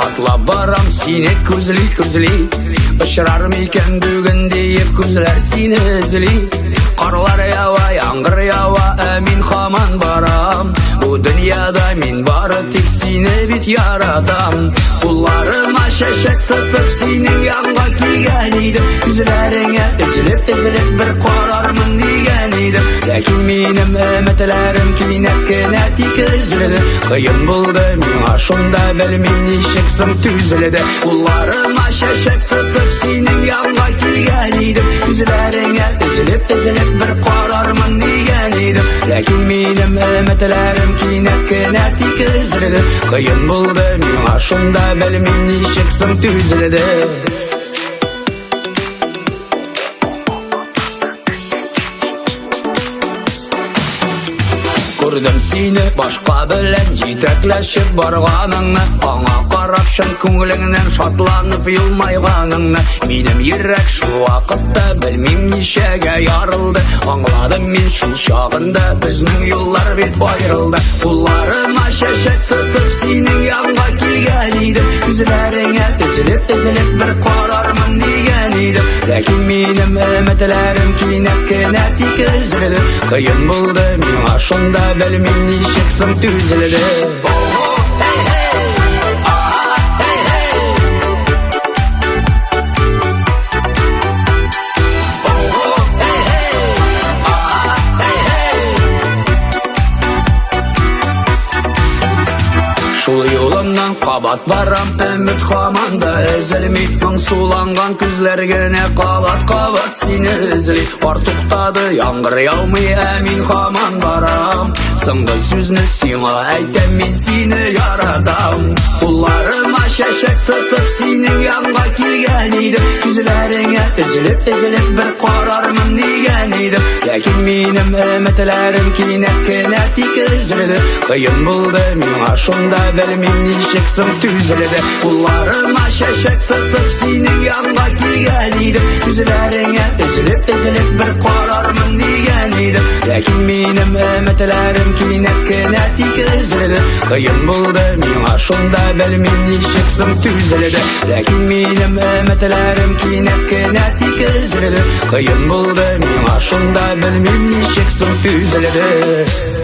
Атлап барам сине күзли Ұшырар мекен бүгін дейіп күзлер сине ізли Қарлар ява, яңғыр ява, әмин хаман барам Бұ дүнияда мен бары тек сине бит яратам Құлларыма шәшек тұтып синің янға келген едім Күзлеріңе үзіліп бір қарармын деген едім Ләкин менің үмітлерім кинәт тек үзілді Қиын болды мен ашында білмейм нешексің түзілді Құлларыма шәшек тұтып синің янға келген едім Күзлеріңе үзіліп бір қарармын деген едім Ләкин менің үмітлерім кинәт тек үзілді Қиын болды мен ашында білмейм нешексің түзілді Көрдім сені башқа білән жетәкләшіп барғаныңны Аңа қарап шын көңіліңнен шатланып елмайғаныңны Менің ерек шул вақытта білмейм нешеге ярылды Аңладым мен шул шағында біздің yollar бет айрылды Қолларыма шәшек тұтып сенің янға келген едім Күзлеріңе үзіліп бір қарармын деген едім Ләкин менің үмітлерім кинәт тек үзілді Қиын болды мен ашында білмейм нешексің түзілді Шул юлымнан қабат барам, үміт хаманда үзілмей Мың суланған күзлергіне қабат сені үзілей Бар тұқтады, яңғыр яумай, әмин хаман барам Сыңғы сөзні сиңа әйтем, мен сені яратам Қолларыма шәшек тұтып сенің янға келген едім Күзлеріңе үзіліп бір қарармын деген едім Ләкин менің үмітлерім кинәт тек үзілді Қиын болды мен ашында білмейм нешексің түзілді Қолларыма шәшек тұтып сенің янға келген едім Күзлеріңе үзіліп бір қарармын деген едім Ләкин менің үмітлерім кинәт тек үзілді Қиын болды мен ашында білмейм нешексің түзілді Ләкин менің үмітлерім кинәт тек үзілді Қиын болды мен ашында білмейм нешексің түзілді